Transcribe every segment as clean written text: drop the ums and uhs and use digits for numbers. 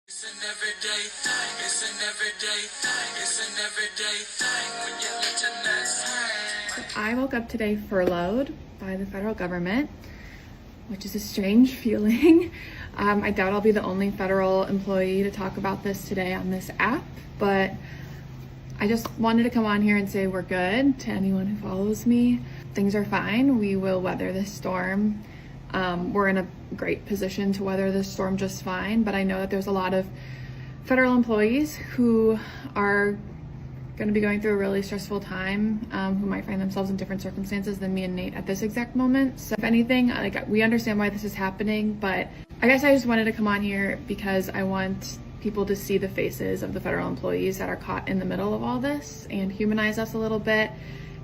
It's an everyday thing, it's an everyday thing, it's an everyday thing when you let your nuts hang. I woke up today furloughed by the federal government, which is a strange feeling. I doubt I'll be the only federal employee to talk about this today on this app, but I just wanted to come on here and say we're good to anyone who follows me. Things are fine. We will weather this storm. We're in a great position to weather this storm just fine, but I know that there's a lot of federal employees who are going to be going through a really stressful time, who might find themselves in different circumstances than me and Nate at this exact moment. So if anything, we understand why this is happening, but I guess I just wanted to come on here because I want people to see the faces of the federal employees that are caught in the middle of all this and humanize us a little bit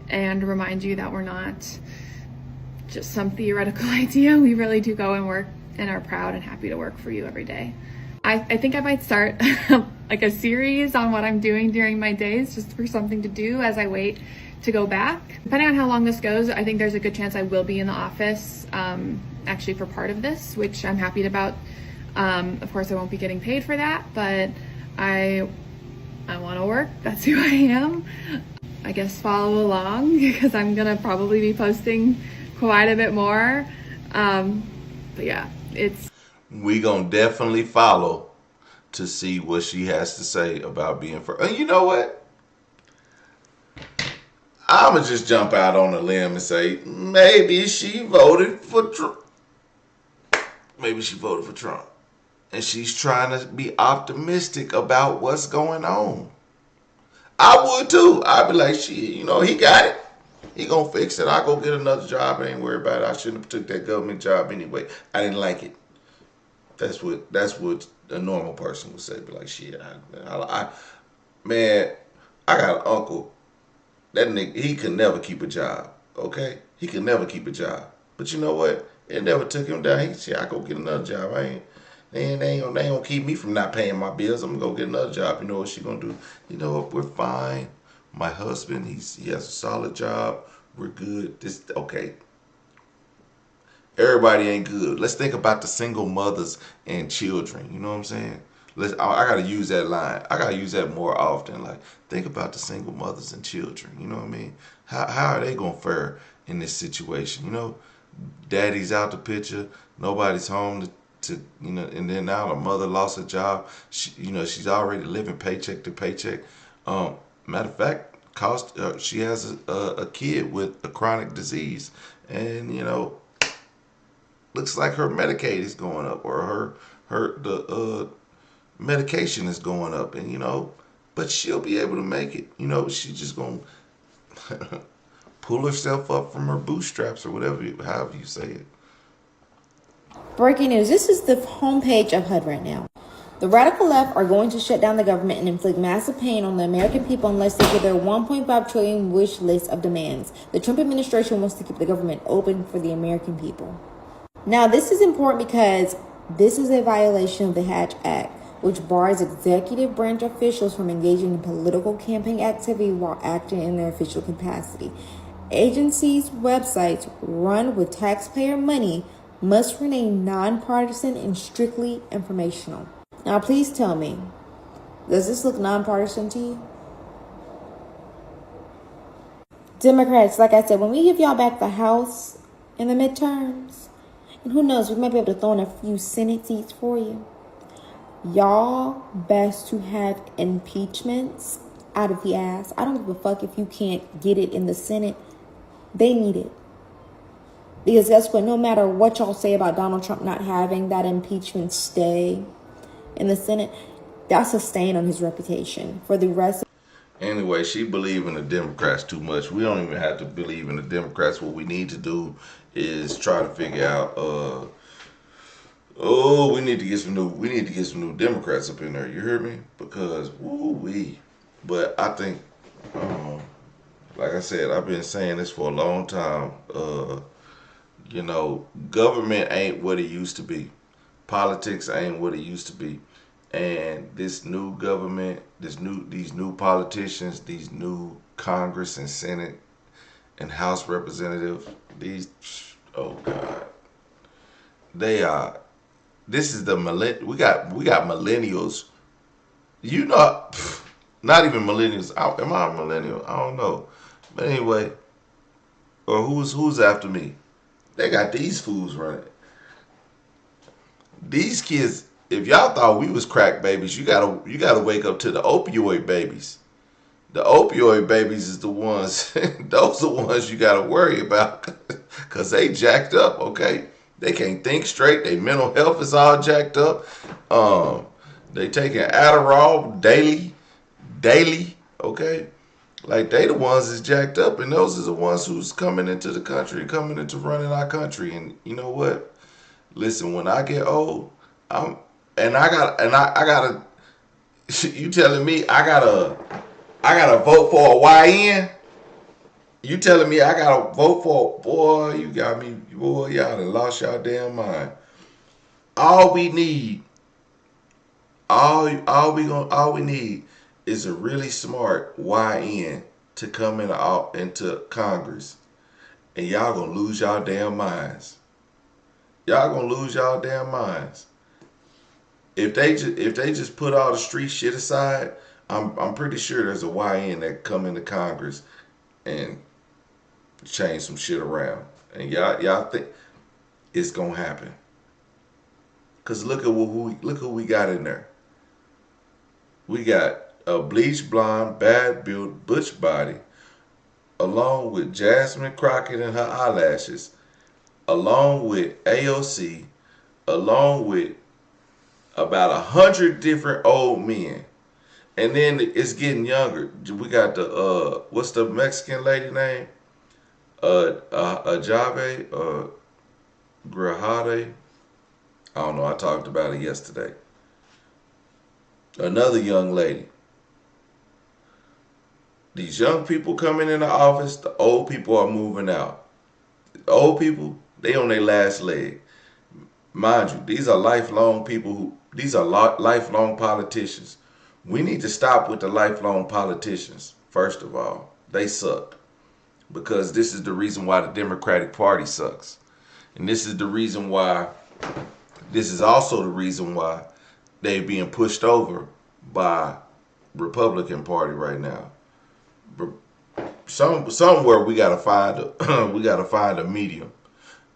and remind you that we're not just some theoretical idea. We really do go and work and are proud and happy to work for you every day. I think I might start like a series on what I'm doing during my days just for something to do as I wait to go back. Depending on how long this goes, I think there's a good chance I will be in the office actually for part of this, which I'm happy about. Of course, I won't be getting paid for that, but I want to work. That's who I am. I guess follow along because I'm gonna probably be posting quite a bit more. But yeah, we gonna definitely follow to see what she has to say about being for. And you know what? I'ma just jump out on a limb and say maybe she voted for Trump. Maybe she voted for Trump, and she's trying to be optimistic about what's going on. I would too. I'd be like, shit, he got it. He gonna fix it. I go get another job. I ain't worried about it. I shouldn't have took that government job anyway. I didn't like it. That's what a normal person would say. Be like, shit, man, I got an uncle. That nigga, he could never keep a job. Okay, he could never keep a job. But you know what? It never took him down. He said, I go get another job. They ain't gonna keep me from not paying my bills. I'm gonna go get another job. You know what she gonna do? You know what? We're fine. My husband, he has a solid job. We're good. Okay. Everybody ain't good. Let's think about the single mothers and children. You know what I'm saying? I gotta use that line. I gotta use that more often. Like, think about the single mothers and children. You know what I mean? How are they gonna fare in this situation? Daddy's out the picture. Nobody's home to and then now the mother lost her job. She's already living paycheck to paycheck. Matter of fact, she has a kid with a chronic disease, and looks like her Medicaid is going up, or the medication is going up, and but she'll be able to make it. She's just gonna pull herself up from her bootstraps, or however you say it. Breaking news. This is the homepage of HUD right now. The radical left are going to shut down the government and inflict massive pain on the American people unless they get their $1.5 trillion wish list of demands. The Trump administration wants to keep the government open for the American people. Now, this is important because this is a violation of the Hatch Act, which bars executive branch officials from engaging in political campaign activity while acting in their official capacity. Agencies' websites run with taxpayer money must remain nonpartisan and strictly informational. Now, please tell me, does this look nonpartisan to you? Democrats, like I said, when we give y'all back the House in the midterms, and who knows, we might be able to throw in a few Senate seats for you. Y'all best to have impeachments out of the ass. I don't give a fuck if you can't get it in the Senate. They need it. Because guess what? No matter what y'all say about Donald Trump not having that impeachment stay in the Senate, that's a stain on his reputation for the rest of. Anyway, she believes in the Democrats too much. We don't even have to believe in the Democrats. What we need to do is try to figure out. We need to get some new Democrats up in there. You hear me? Because woo-wee. But I think, like I said, I've been saying this for a long time. Government ain't what it used to be. Politics ain't what it used to be. And this new government, these new politicians, these new Congress and Senate and House representatives, oh God, they are this is the we got millennials. You know, not even millennials. Am I a millennial? I don't know. But anyway, or who's after me? They got these fools running. These kids, if y'all thought we was crack babies, you gotta wake up to the opioid babies. The opioid babies is the ones, those are the ones you gotta worry about, cause they jacked up. Okay, they can't think straight. Their mental health is all jacked up. They taking Adderall daily. Okay, like they the ones that's jacked up, and those are the ones who's coming into the country, coming into running our country. And you know what? Listen, when I get old, I gotta. You telling me I gotta vote for a YN? You telling me I gotta vote for boy? You got me, boy. Y'all done lost y'all damn mind. All we need, all we need is a really smart YN to come into Congress, and y'all gonna lose y'all damn minds. Y'all gonna lose y'all damn minds. If they just put all the street shit aside, I'm pretty sure there's a YN that come into Congress and change some shit around. And y'all think it's gonna happen? Cause look who we got in there. We got a bleach blonde, bad built, butch body, along with Jasmine Crockett and her eyelashes, along with AOC, along with about 100 different old men. And then it's getting younger. We got the what's the Mexican lady name? Ajave, Grajade. I don't know. I talked about it yesterday. Another young lady. These young people coming in the office. The old people are moving out. The old people, they on their last leg. Mind you, these are lifelong people these are lifelong politicians. We need to stop with the lifelong politicians, first of all. They suck. Because this is the reason why the Democratic Party sucks. And this is also the reason why they're being pushed over by Republican Party right now. Somewhere we gotta find a medium.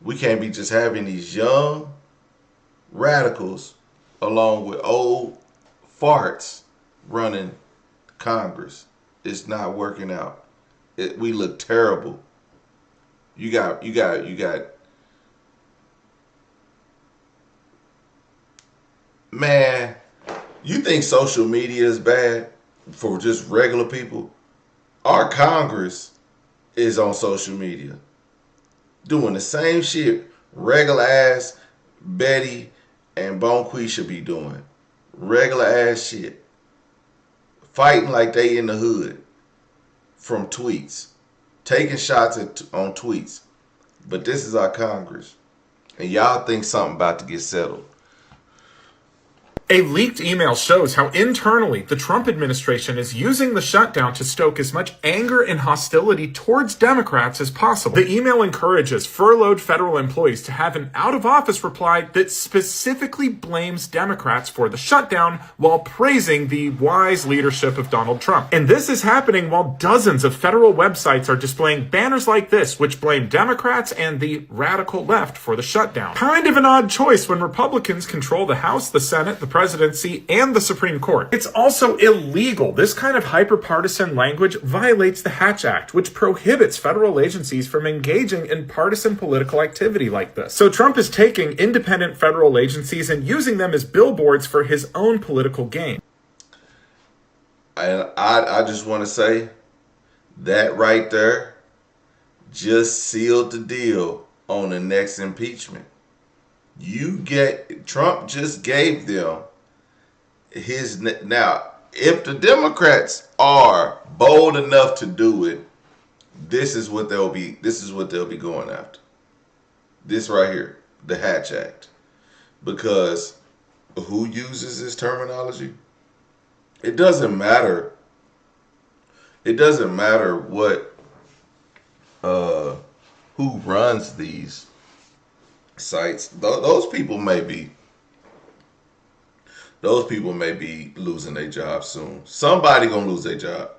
We can't be just having these young radicals along with old farts running Congress. It's not working out. We look terrible. You got man, you think social media is bad for just regular people? Our Congress is on social media doing the same shit regular ass Betty and Bonqui should be doing. Regular ass shit. Fighting like they in the hood from tweets. Taking shots on tweets. But this is our Congress. And y'all think something about to get settled. A leaked email shows how internally the Trump administration is using the shutdown to stoke as much anger and hostility towards Democrats as possible. The email encourages furloughed federal employees to have an out-of-office reply that specifically blames Democrats for the shutdown while praising the wise leadership of Donald Trump. And this is happening while dozens of federal websites are displaying banners like this, which blame Democrats and the radical left for the shutdown. Kind of an odd choice when Republicans control the House, the Senate, the presidency, and the Supreme Court. It's also illegal. This kind of hyper-partisan language violates the Hatch Act, which prohibits federal agencies from engaging in partisan political activity like this. So Trump is taking independent federal agencies and using them as billboards for his own political gain. And I just want to say that right there just sealed the deal on the next impeachment. Trump just gave them now, if the Democrats are bold enough to do it, this is what they'll be going after. This right here, the Hatch Act. Because who uses this terminology? It doesn't matter. It doesn't matter what who runs these sites. Those people may be those people may be losing their job soon. Somebody gonna lose their job.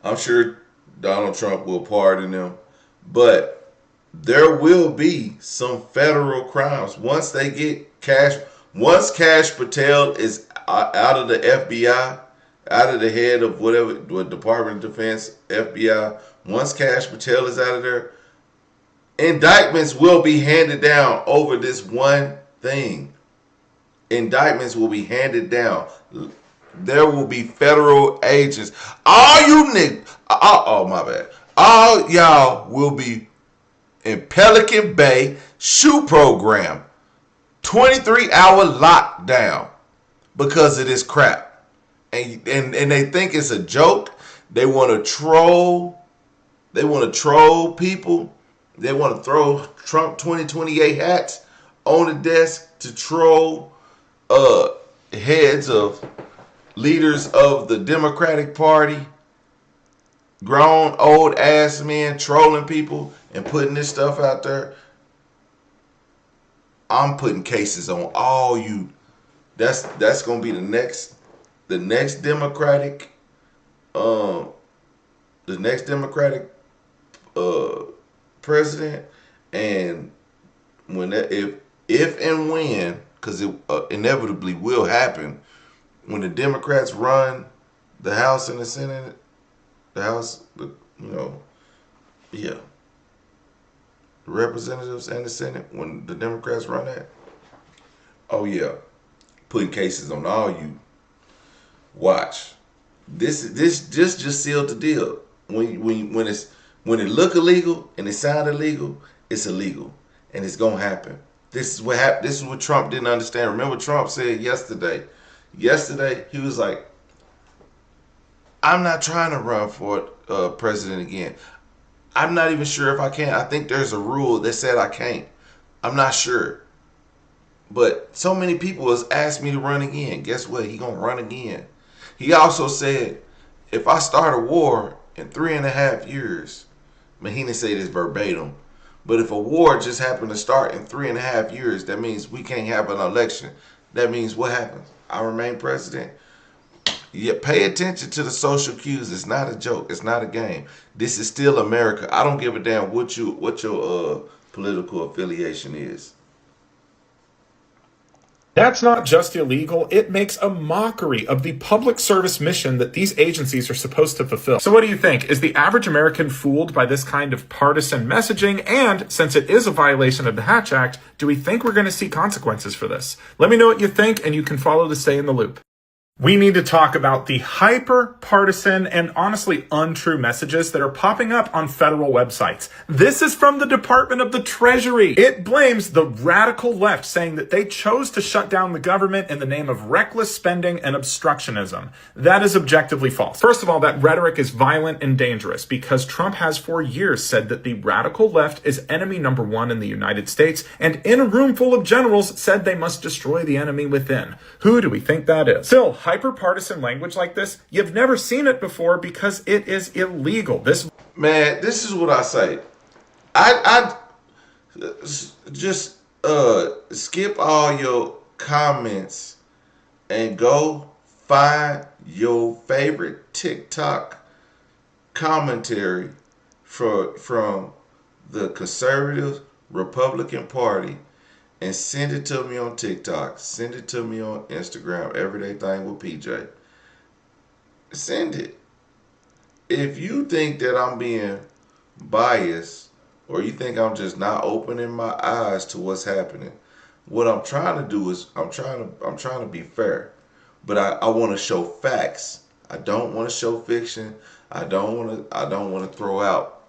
I'm sure Donald Trump will pardon them, but there will be some federal crimes once they get Cash. Once Cash Patel is out of the FBI, out of the head of whatever, what Department of Defense, FBI. Once Cash Patel is out of there, indictments will be handed down over this one thing. Indictments will be handed down. There will be federal agents. All you niggas, oh my bad. All y'all will be in Pelican Bay shoe program. 23-hour lockdown because of this crap. And they think it's a joke. They want to troll. They want to troll people. They want to throw Trump 2028 hats on the desk to troll heads of leaders of the Democratic Party, grown old ass men trolling people and putting this stuff out there. I'm putting cases on all you. That's gonna be the next Democratic president. And when that, if and when, because it inevitably will happen, when the Democrats run the House and the Senate, the representatives and the Senate, when the Democrats run that, oh yeah, putting cases on all you. Watch. This just sealed the deal. When it look illegal and it sound illegal, it's illegal, and it's gonna happen. This is what happened. This is what Trump didn't understand. Remember, Trump said yesterday he was like, I'm not trying to run for president again. I'm not even sure if I can. I think there's a rule that said I can't. I'm not sure. But so many people has asked me to run again. Guess what? He gonna run again. He also said, if I start a war in 3.5 years, I mean, he didn't say this verbatim, but if a war just happened to start in 3.5 years, that means we can't have an election. That means what happens? I remain president. Yeah, pay attention to the social cues. It's not a joke. It's not a game. This is still America. I don't give a damn what your political affiliation is. That's not just illegal, it makes a mockery of the public service mission that these agencies are supposed to fulfill. So what do you think? Is the average American fooled by this kind of partisan messaging? And since it is a violation of the Hatch Act, do we think we're going to see consequences for this? Let me know what you think, and you can follow to stay in the loop. We need to talk about the hyper-partisan and honestly untrue messages that are popping up on federal websites. This is from the Department of the Treasury. It blames the radical left, saying that they chose to shut down the government in the name of reckless spending and obstructionism. That is objectively false. First of all, that rhetoric is violent and dangerous because Trump has for years said that the radical left is enemy number one in the United States, and in a room full of generals said they must destroy the enemy within. Who do we think that is? Still, hyper-partisan language like this, you've never seen it before because it is illegal. This is what I say. I just skip all your comments and go find your favorite TikTok commentary from the conservative Republican Party and send it to me on TikTok. Send it to me on Instagram, Everyday Thing with PJ. Send it. If you think that I'm being biased or you think I'm just not opening my eyes to what's happening, what I'm trying to do is I'm trying to be fair. But I want to show facts. I don't want to show fiction. I don't want to throw out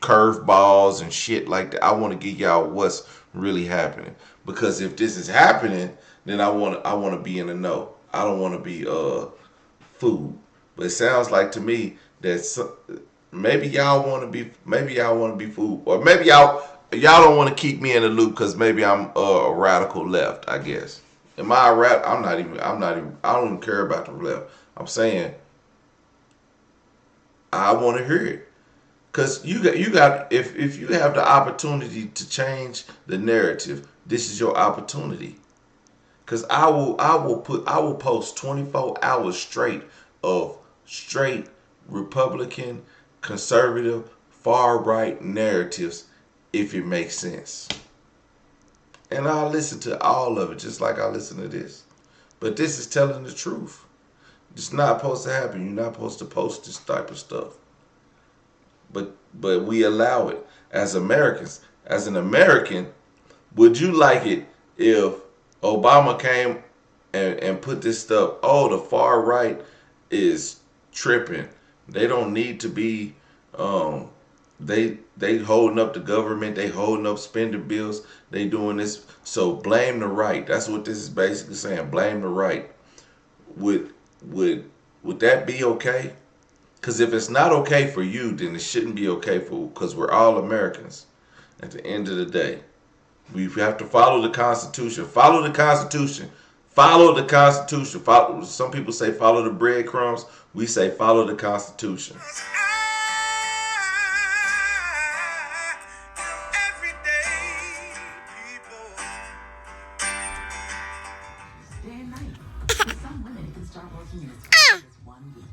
curveballs and shit like that. I want to give y'all what's really happening, because if this is happening, then I want to be in the know. I don't want to be fooled. But it sounds like to me that maybe y'all want to be fooled, or maybe y'all don't want to keep me in the loop because maybe I'm a radical left. I guess. Am I a rat? I'm not even. I don't even care about the left. I'm saying I want to hear it. Because you got if you have the opportunity to change the narrative, this is your opportunity. Cause I will post 24 hours straight of straight Republican, conservative, far right narratives if it makes sense. And I listen to all of it just like I listen to this. But this is telling the truth. It's not supposed to happen. You're not supposed to post this type of stuff. But we allow it as Americans. As an American, would you like it if Obama came and put this stuff, oh, the far right is tripping. They don't need to be they holding up the government, they holding up spending bills, they doing this. So blame the right. That's what this is basically saying. Blame the right. Would that be okay? Because if it's not okay for you, then it shouldn't be okay for, because we're all Americans. At the end of the day, we have to follow the Constitution. Follow the Constitution. Follow the Constitution. Follow, some people say follow the breadcrumbs. We say follow the Constitution. Day and night. For some women, it can start working in as fast as 1 week.